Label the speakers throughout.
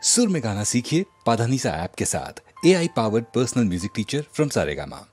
Speaker 1: सुर में गाना सीखिए पाधानीसा ऐप के साथ। AI powered personal music teacher from Saregama.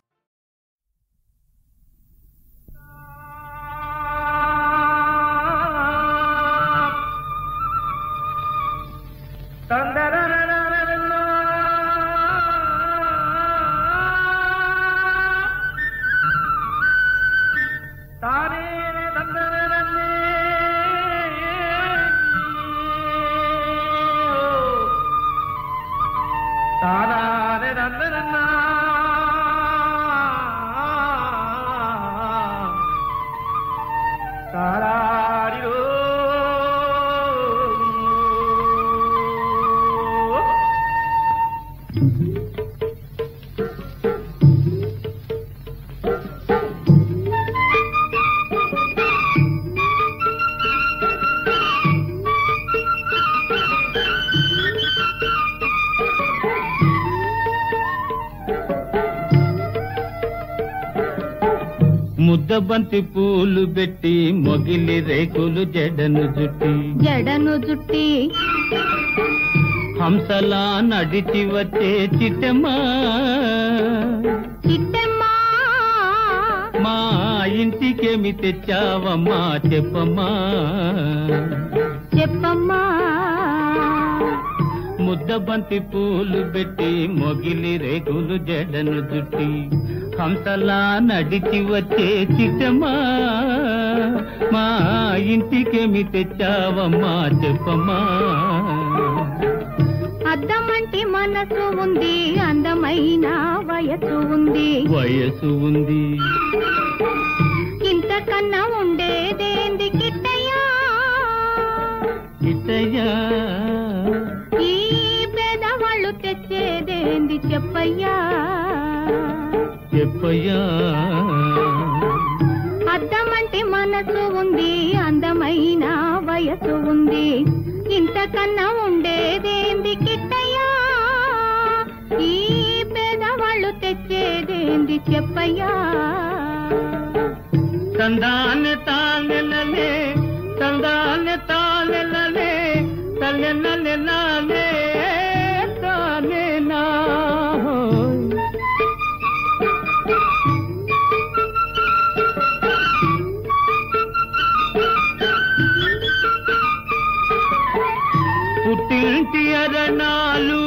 Speaker 2: ముద్దబంతి పూలు పెట్టి మొగిలి రేకులు జడను జుట్టి హంసలా నడిచి వచ్చే చిట్టమ్మా మా ఇంటికేమి తెచ్చావమ్మా చెప్పమ్మా ముద్దబంతి పూలు పెట్టి మొగిలి రేకులు జడను జుట్టి హంసలా నడిచి వచ్చే చిట్టమ్మా మా ఇంటికేమి తెచ్చావమ్మా చెప్పమ్మా.
Speaker 3: అద్దమంటి మనసు ఉంది, అందమైన వయసు ఉంది, ఇంతకన్నా ఉండేదేంది కిట్టయ్యా ఈ పేదవాళ్ళు తెచ్చేదేంది చెప్పయ్యా. అద్దమంటి మనసు ఉంది, అందమైన వయసు ఉంది, ఇంతకన్నా ఉండేదేంది కిట్టయ్యా ఈ పేదవాళ్ళు తెచ్చేదేంది చెప్పయ్యా.
Speaker 2: తందానె తానెలలే తందానె తానెలలే తల్లెనలెలలే తానెనా పుట్టింటి అరణాలు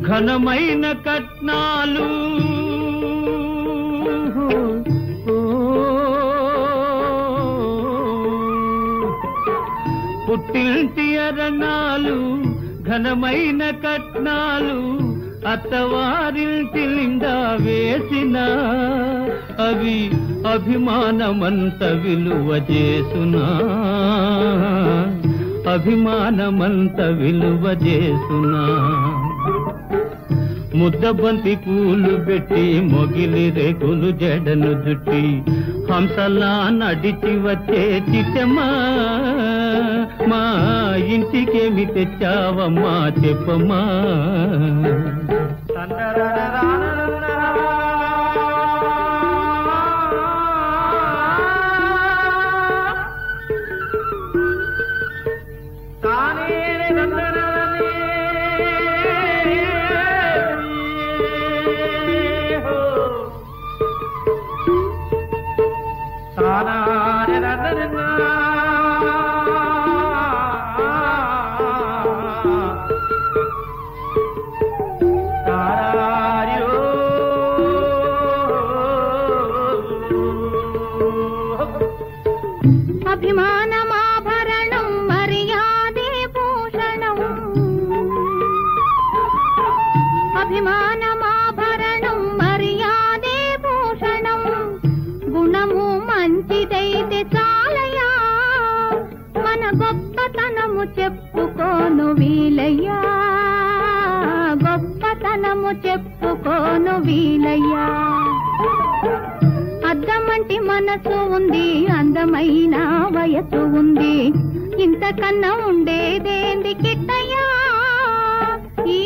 Speaker 2: ఘనమైన కట్నాలు పుట్టింటి అరణాలు ఘనమైన కట్నాలు అత్తవారింటి నిండా వేసిన అవి అభిమానమంత విలువ చేసునా అభిమానమంత విలువ చేసునా. ముద్దబంతి పూలు పెట్టి మొగిలి రేకులు జడను జుట్టి హంసలా నడిచి వచ్చే చిట్టమ్మా మా ఇంటికేమి తెచ్చావమ్మా చెప్పమ్మా.
Speaker 3: అభిమానమాభరణం మర్యాదే భూషణం, అభిమానమాభరణం మర్యాదే భూషణం, గుణము మంచిదైతే చాలయ్యా మన గొప్పతనము చెప్పుకోను వీలయ్యా, గొప్పతనము చెప్పుకోను వీలయ్యా. అద్దమంటి మనసు ఉంది, అందమైన వయసు ఉంది, ఇంతకన్నా ఉండేదేంది కిట్టయ్యా ఈ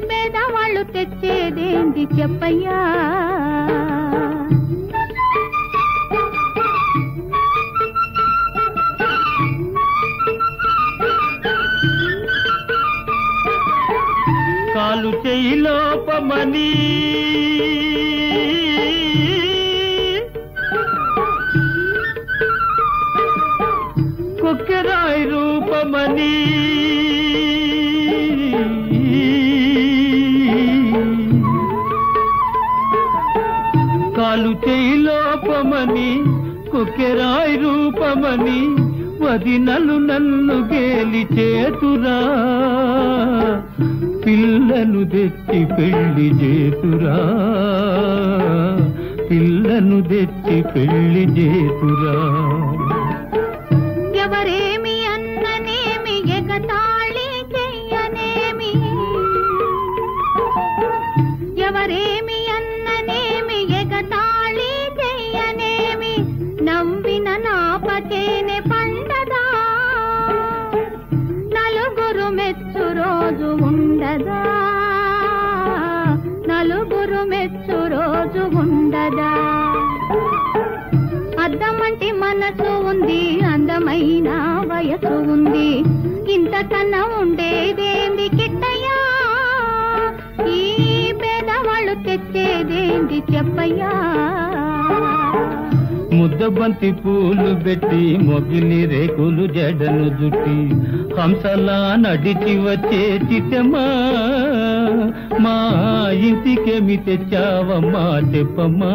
Speaker 3: పేదవాళ్ళు తెచ్చేదేంది చెప్పయ్యా.
Speaker 2: లోపమని కొక్కెరాయి రూపమని కాలు చేయి లోపమని కొక్కెరాయి రూపమని వదినలు నన్ను గేలి చేతురా పిల్లను తెచ్చి పెళ్లి చేతురా పిల్లను తెచ్చి పెళ్లి చేతురా
Speaker 3: ఎవరేమి అన్ననేమి ఎగతాళి చెయ్యనేమి ఎవరేమి అన్ననేమి ఎగతాళి చెయ్యనేమి నవ్విన నాపచేనే పండదా నలుగురు మెచ్చు రోజు ఉండదా నలుగురు మెచ్చు రోజు ఉండదా అద్దమంటి మనసు ఉంది అందమైన వయసు ఉంది ఇంతకన్నా ఉండేదేంది కిట్టయ్యా ఈ పేదవాళ్ళు తెచ్చేదేంది చెప్పయ్యా
Speaker 2: ముద్దబంతి పూలు పెట్టి మొగిలి రేకులు జడను జుట్టి హంసలా నడిచి వచ్చే చిట్టమ్మా మా ఇంటికేమి తెచ్చావమ్మా చెప్పమ్మా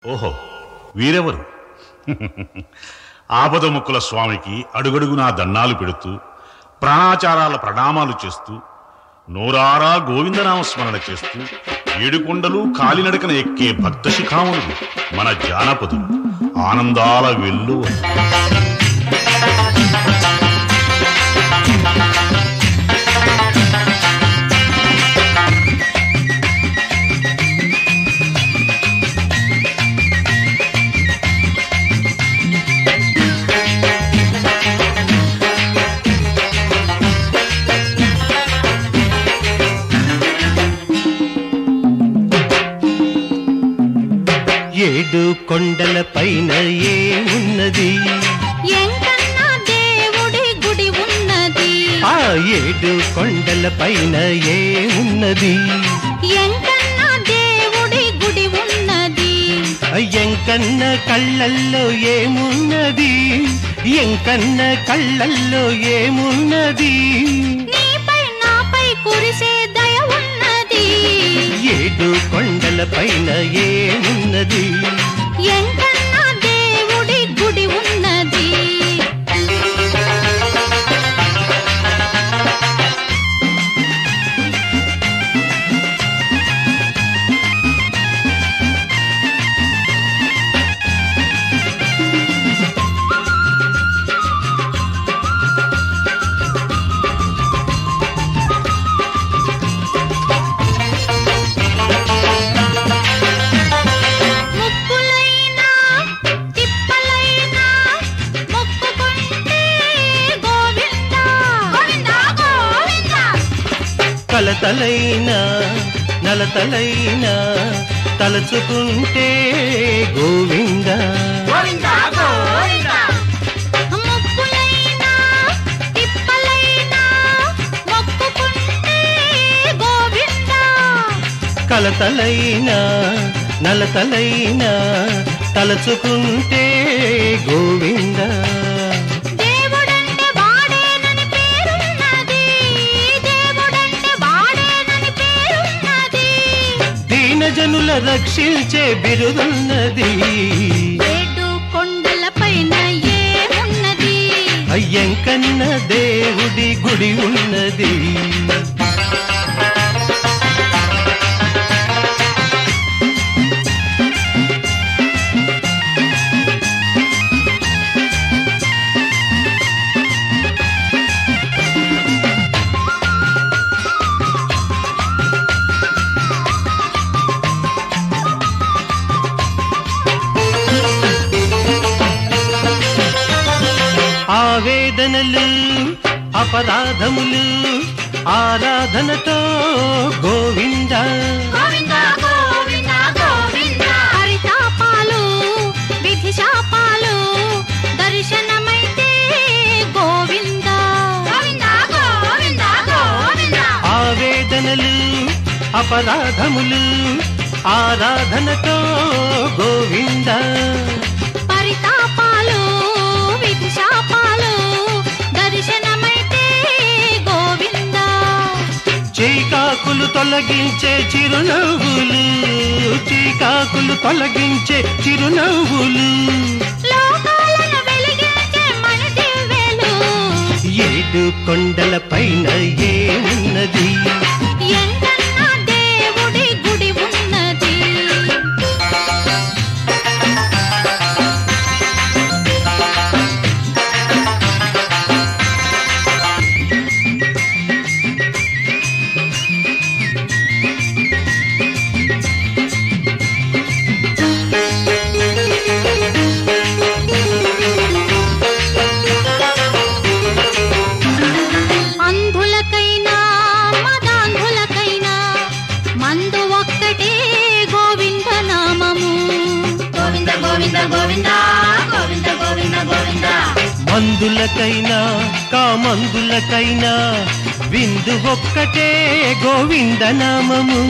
Speaker 4: ఓహో, వీరెవరు? ఆపదముక్కుల స్వామికి అడుగడుగునా దండాలు పెడుతూ ప్రాణాచారాల ప్రణామాలు చేస్తూ నోరారా గోవిందనామ స్మరణ చేస్తూ ఏడుకొండలు కాలినడకన ఎక్కే భక్త శిఖాములు మన జానపదులు ఆనందాల వెల్లు.
Speaker 5: ఏడు కొండల పైన ఏమున్నది?
Speaker 3: ఎంకన్నా దేవుడి గుడి ఉన్నది.
Speaker 5: ఆ ఏడు కొండల పైన ఏమున్నది?
Speaker 3: ఎంకన్నా దేవుడి గుడి ఉన్నది.
Speaker 5: ఎంకన్న కళ్ళల్లో ఏమున్నది? ఎంకన్న కళ్ళల్లో ఏమున్నది?
Speaker 3: నీపై నాపై కురిసే దయ ఉన్నది.
Speaker 5: ఏడు కొండల పైన ఏమున్నది?
Speaker 3: ఎంకన్నా దేవుడి గుడి ఉన్నది.
Speaker 5: కలతలైనా నలతలైనా తలచుకుంటే గోవింద
Speaker 3: ముక్కులైనా తిప్పలైనా మొక్కుకుంటే గోవింద.
Speaker 5: కలతలైనా నలతలైనా తలచుకుంటే గోవింద. జనుల రక్షించే బిరుదున్నది.
Speaker 3: ఏడు కొండల పైన ఏమున్నది?
Speaker 5: అయ్యంకన్న దేవుడి గుడి ఉన్నది. ఆవేదనలు అపరాధములు ఆరాధనతో గోవింద
Speaker 3: గోవింద గోవింద గోవింద హరితాపాలు విధి శాపాలు దర్శనమైతే గోవింద గోవింద గోవింద గోవింద
Speaker 5: ఆవేదనలు అపరాధములు ఆరాధనతో గోవింద
Speaker 3: పరితాపాలు విధి శాపాలు దర్శనమైతే గోవింద
Speaker 5: చీకాకులు తొలగించే చిరునవ్వులు చీకాకులు తొలగించే చిరునవ్వులు
Speaker 3: లోకాలను వెలిగించే మన దివ్యలు
Speaker 5: 7 కొండల పైన ఏమున్నది
Speaker 3: ఎంకన్నా దేవుడి గుడి ఉన్నది అంధులకైనా మదాంధులకైనా మందు ఒక్కటే గోవింద నామము గోవింద గోవింద గోవింద గోవింద గోవింద గోవింద
Speaker 5: మందులకైనా కామందులకైనా విందు ఒక్కటే గోవింద నామము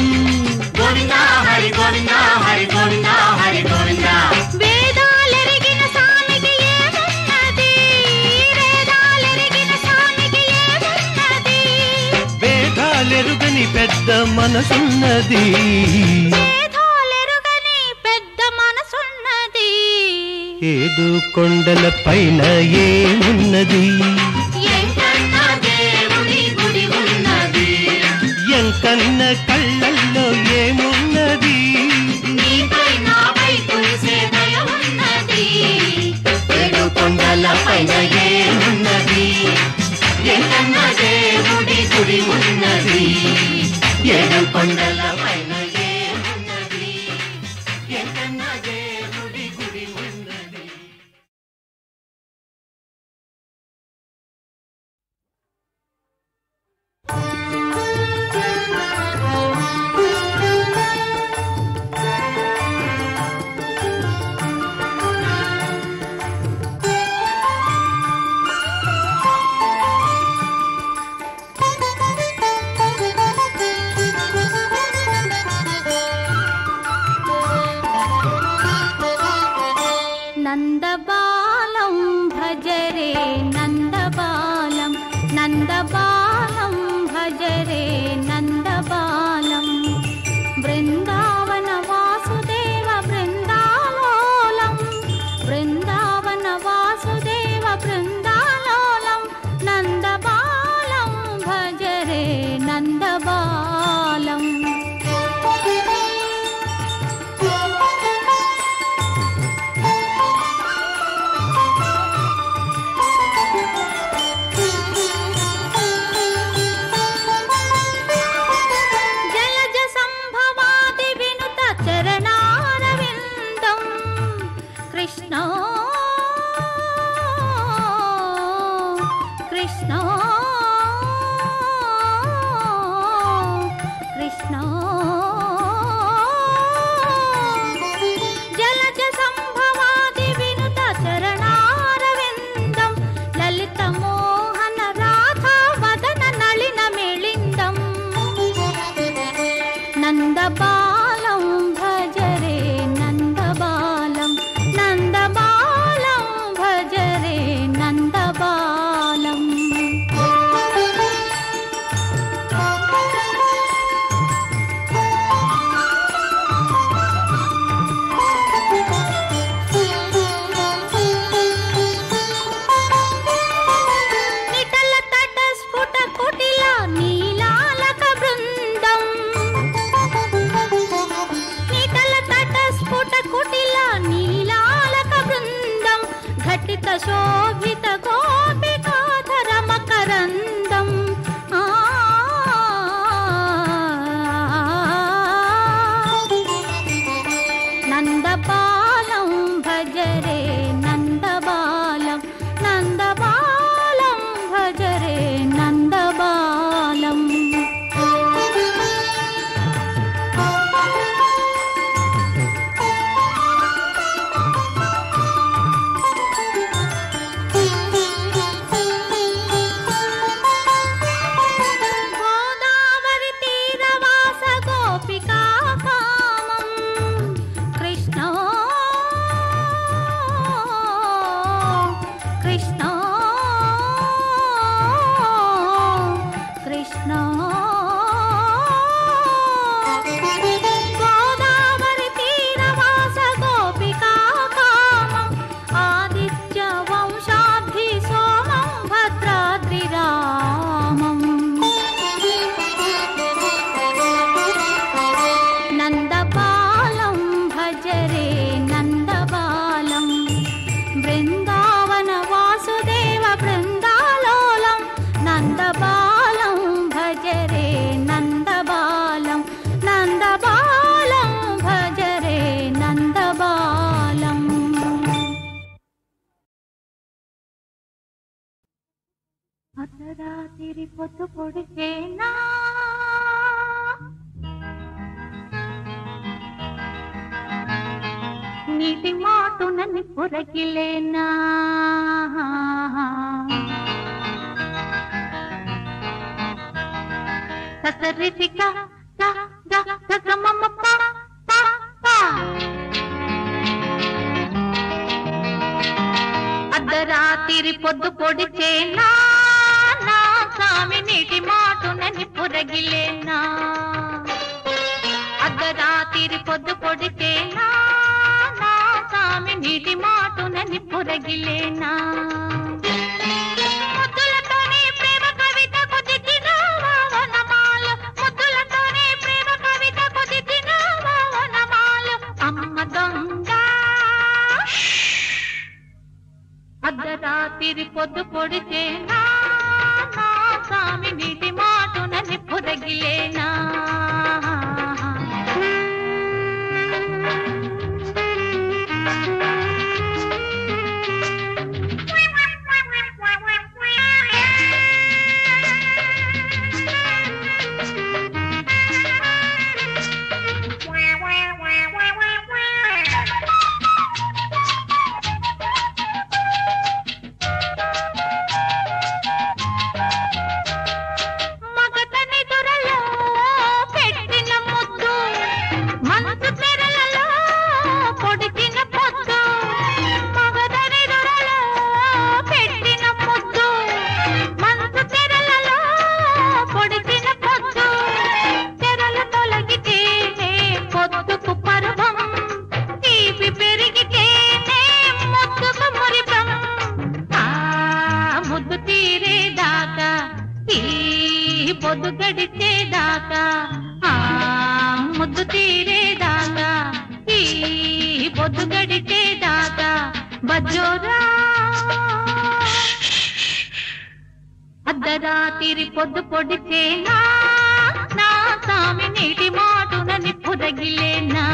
Speaker 3: గోవింద హరి గోవింద హరి గోవింద హరి గోవింద వేదాలెరిగిన స్వామికి ఏమున్నది వేదాలెరిగిన స్వామికి ఏమున్నది
Speaker 5: వేదాలెరుగని పెద్ద మనసున్నది
Speaker 3: వేదాలెరుగని పెద్ద మనసున్నది
Speaker 5: 7 కొండల పైన ఏమున్నది
Speaker 3: ఎంకన్నా దేవుడి గుడి ఉన్నది
Speaker 5: ఎంకన్న కళ్ళల్లో ఏమున్నది
Speaker 3: నీపై నాపై కురిసే దయ ఉన్నది 7 కొండల పైన ఏమున్నది ఎంకన్నా దేవుడి గుడి ఉన్నది 7 కొండల పైన ఏమున్నది ఎంకన్నా దేవుడి గుడి ఉన్నది నందబాలం భజరే నందబాలం నందబాలం భజరే నందబాలం బృందావన వాసుదేవ బృందాలోలం బృందావన వాసుదేవ బృందాలోలం నందబాలం భజరే నందబాలం జలజ సంభవాది వినుత చరణారవిందం కృష్ణ కృష్ణ కృష్ణ జలజ సంభవాది వినుత చరణారవిందం లలిత మోహన రాధా వదన నళిన మిళిందం నందబాలం భజరే నందబాలం నందబాలం భజరే నందబాలం నిటల తట స్ఫుట కుటిల నీలాలక బృందం నిటల తట స్ఫుట కుటిల నీలాలక బృందం ఘటిత శోభిత గోపికాధర మకరందం నందబాలం భజరే నందబాలం నందబాలం అర్ధరాత్రి పొద్దు పొడిచేనా నీటి మాటునని పొరగిలేనా ససరిసిక గగమమ్మ అర్ధరాత్రి పొద్దు పొడిచేనా నా స్వామి నీటి మాటునని పొరగిలేనా అర్ధరాత్రి పొద్దు పొడిచేనా నా స్వామి నీటి మాటునని పొరగిలేనా ముద్దులతోనే ప్రేమ కవిత కుదితినావా వనమాలు ముద్దులతోనే ప్రేమ కవిత కుదితినావా వనమాలు అమ్మ దొంగ అర్ధరాత్రి పొద్దు పొడిచేనా నా స్వామి నీటి మాటునని పొరగిలేనా పొద్దు గడిచేదాకా ముద్దు తీరేదాకా ఈ పొద్దు గడిచేదాకా బజ్జోరా అర్ధరాత్రి పొద్దు పొడిచేనా నా స్వామి నీటి మాటునని పొదగిలేనా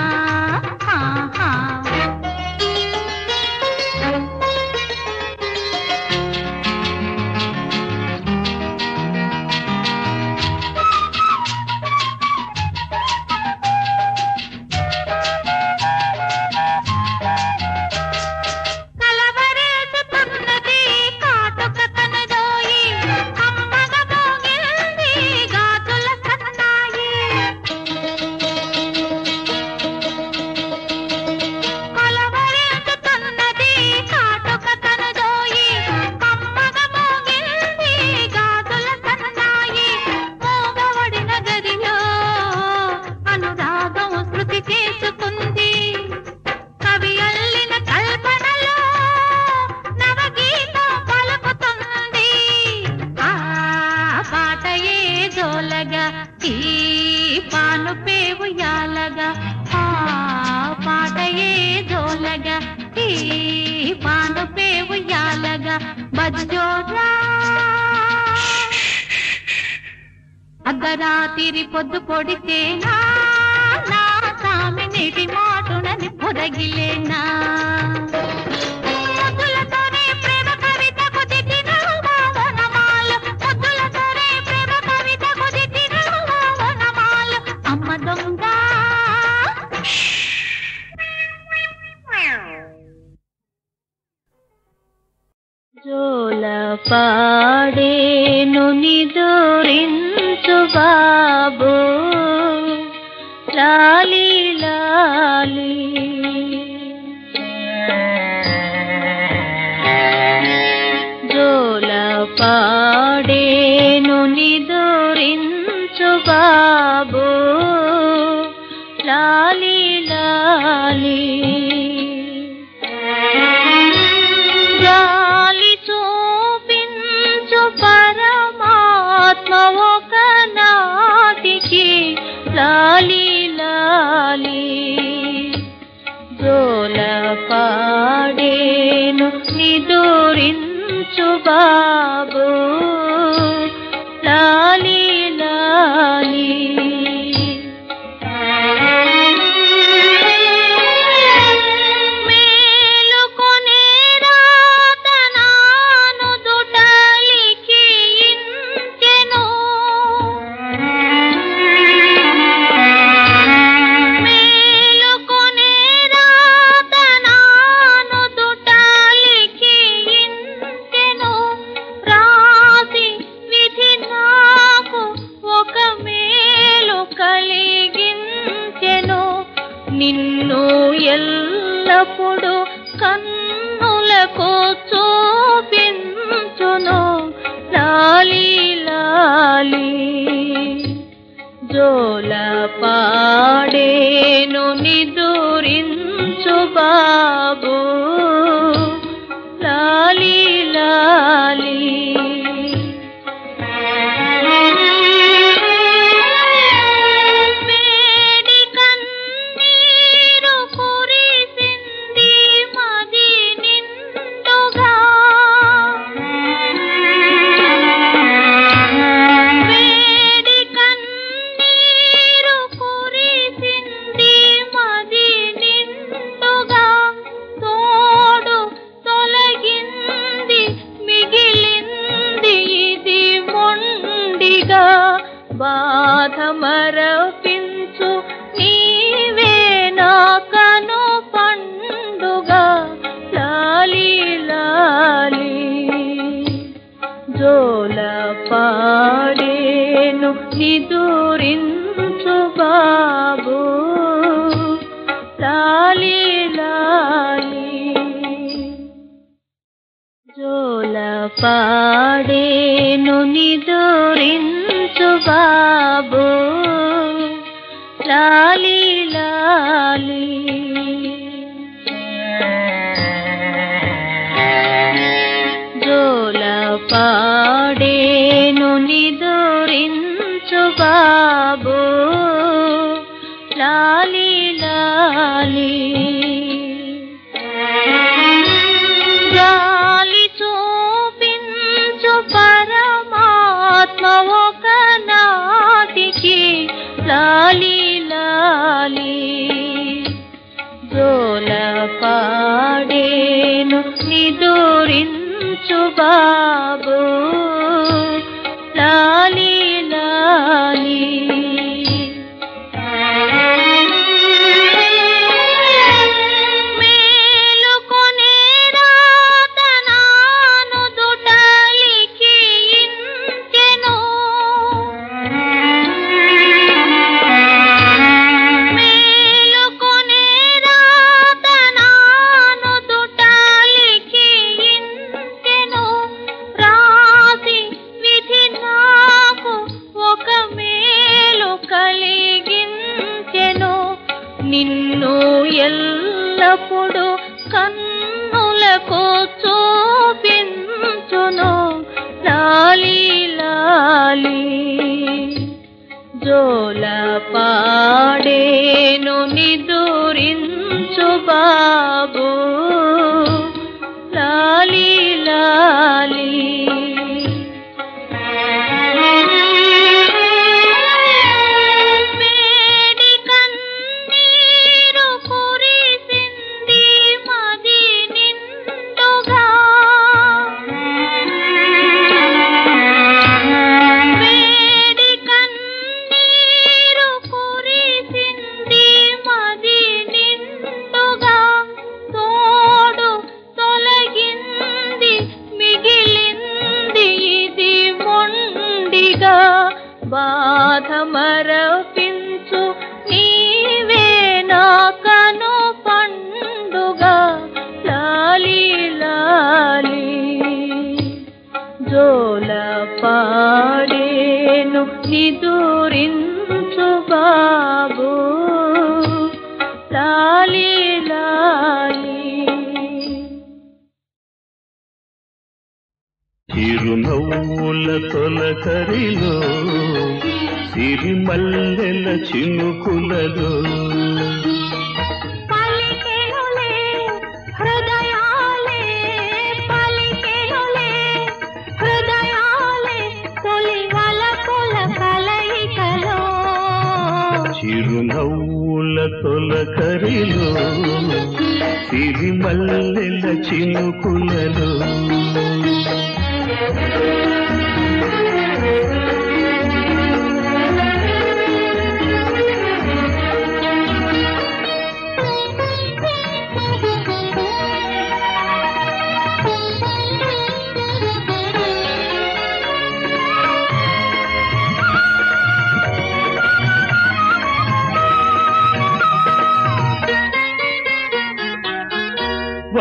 Speaker 3: అర్ధరాత్రి పొద్దు పొడిచేనా నా స్వామి నీటి మాటునని పొదగిలేనా ముద్దులతోనే ప్రేమ కవిత కుదితినావా వనమాలు ముద్దులతోనే ప్రేమ కవిత కుదితినావా వనమాలు అమ్మ దొంగ జోల పాడేను నిదురించు బాబు లాలి లాలి జోల పాడేను నిదురించు బాబు లాలి లాలి లాలి లాలి జోల పాడేను నిదురించు బాబు లాలి లాలి మేలుకొనే రాతనాను దుటలికి బాధ మరపించు నీవే నా కను పండుగ లాలి లాలి జోల పాడేను నిదురించు బాబు లాలి లాలి జోల పాడేను నిదురించు బాబు లాలి లాలి జోల పాడేను నిదురించు బాబు లాలి లాలి గాలి చూపించు పరమాత్మ ఒక నాటికి లాలి లాలి జోల పాడేను నిదురించు బాబు లాలి లాలి మేలుకొనే రాతనాను దుటలికి ఇంచెను మేలుకొనే రాతనాను దుటలికి ఇంచెను రాసి విధి నాకు ఒక మేలు కలిగించెను నిన్ను ఎల్లప్పుడు కన్నులకు చూపించును లాలి లాలి జోల పాడేను నిదురించు బాబు లాలి లాలి వేడి కన్నీరు కురిసింది మది నిండుగా వేడి కన్నీరు కురిసింది మది నిండుగా తోడు తొలగింది మిగిలింది ఇది మొండిగా బాధ మరపించు నీవే నా కను పండుగ లాలి లాలి జోల పాడేను నిదురించు బాబు లాలి లాలి
Speaker 5: చిరునవ్వుల తొలకరిలో సిరిమల్లెల చినుకులలో
Speaker 3: పలికెనులే హృదయాలే పలికెనులే హృదయాలే తొలి వలపుల కలయికలో
Speaker 5: చిరునవ్వుల తొలకరిలో సిరిమల్లెల చినుకులలో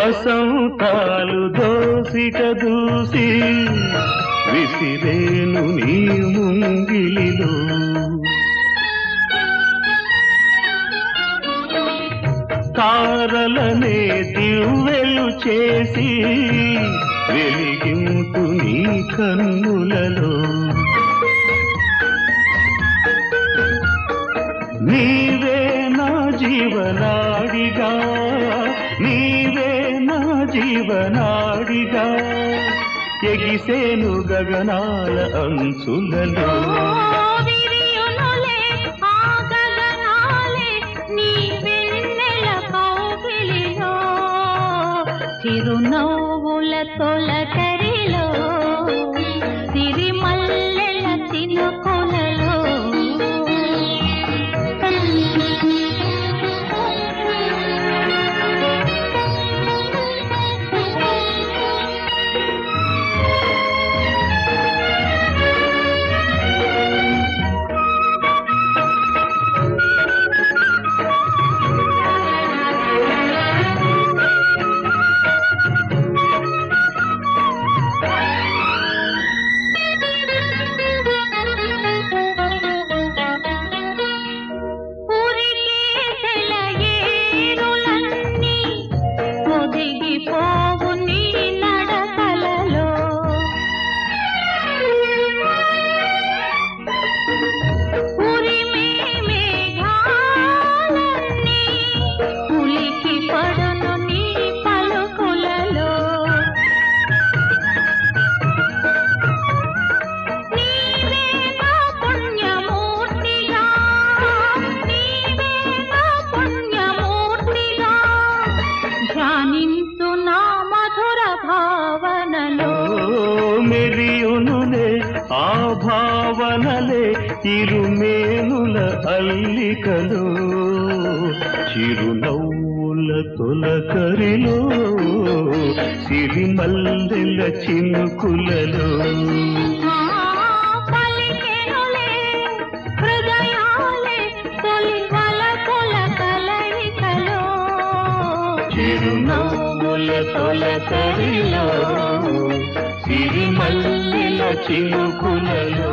Speaker 5: వసంతాలు దోసిక దూసి విసిరేను నీ ముంగిలిలో తారలనే దివ్వెలు చేసి వెలిగింటు నీ కన్నులలో నీవే నా జీవనాడిగా నీవే నా జీవనాడిగా ఎగిసేను గగనాల అంచులలో
Speaker 3: విరియునులే ఆ గగనాలే నీ వెన్నెల కౌగిలిలో చిరునవ్వుల తొలకరిలో సిరిమల్లెల చినుకులలో
Speaker 5: మెరియునులే ఆ భావనలే ఇరుమేనుల అల్లికలో చిరునవ్వుల తొలకరిలో సిరిమల్లెల చినుకులలో
Speaker 3: పలికెనులే హృదయాలే తొలి వలపుల కలయికలో
Speaker 5: చిరునవ్వుల తొలకరిలో సిరిమల్లెల చినుకులలో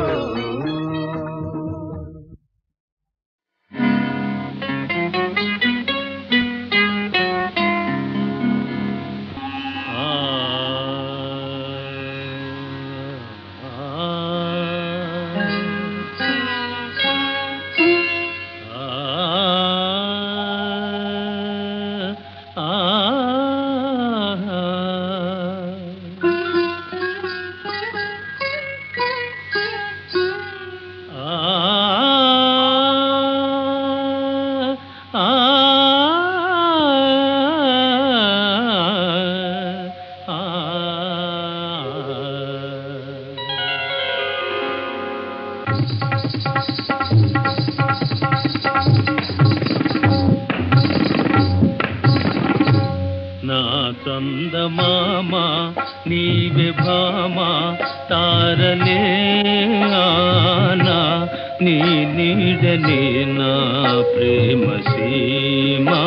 Speaker 5: చందమామ నీవే భామ తారలే ఆనా నీ నీడనే నా ప్రేమ సీమా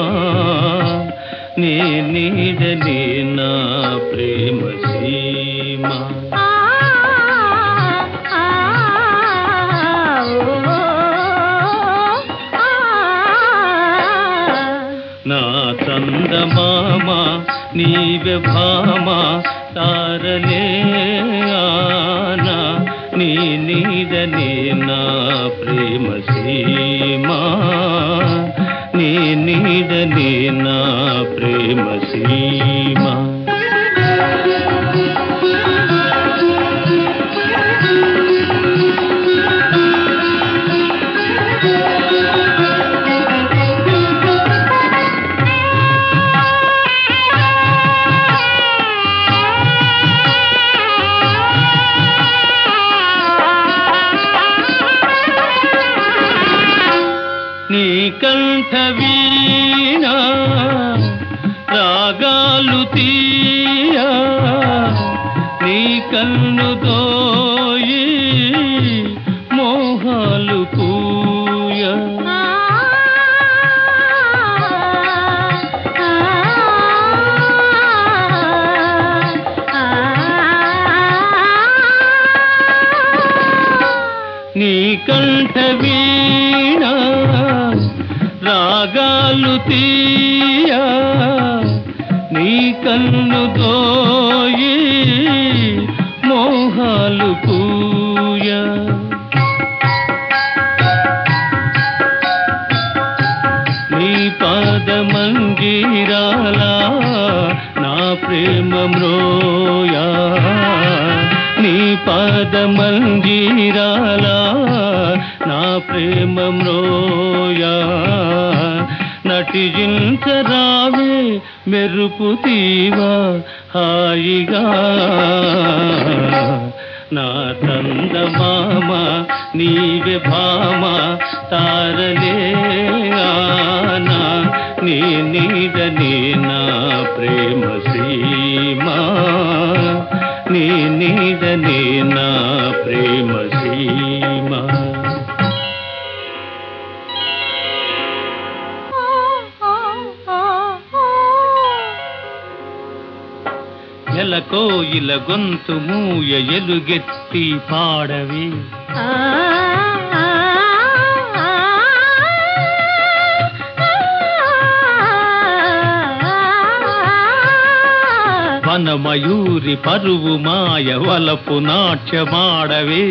Speaker 5: నీ నీడనే నా ప్రేమ సీమా నా చందమామ నీవే భామ తారలే ఆనా నీ నీడనే నా ప్రేమ సీమా నీ నీడనే నా ప్రేమ సీమా నీ కంఠ వీణా రాగాలు తీయా నీ కన్ను దోయి మోహాలు పూయా నీ కంఠ వీణా రాగాలు తీయా నీ కన్ను దోయి మోహాలు పూయా నీ పాదమంజీరాలా నా ప్రేమ మ్రోయా నీ పాదమంజీరాలా నా ప్రేమ మ్రోయా నటించరావే మెరుపు తీవా హాయిగా నా చందమామ నీవే భామ తారలే ఆనా నీ నీడనే నా ప్రేమ సీమా నీ నీడనే నా ప్రేమ సీమా ఎలకోయిల గొంతు మూయ ఎలుగెత్తి పాడవి వనమయూరి పరువు మాయ వలపు నాట్యమాడవే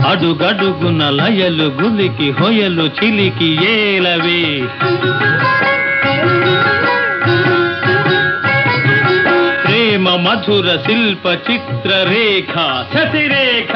Speaker 5: అడుగడుగున లయలు గులికి హొయలు చిలికి ఏలవే ప్రేమ మధుర శిల్ప చిత్రరేఖ శశిరేఖ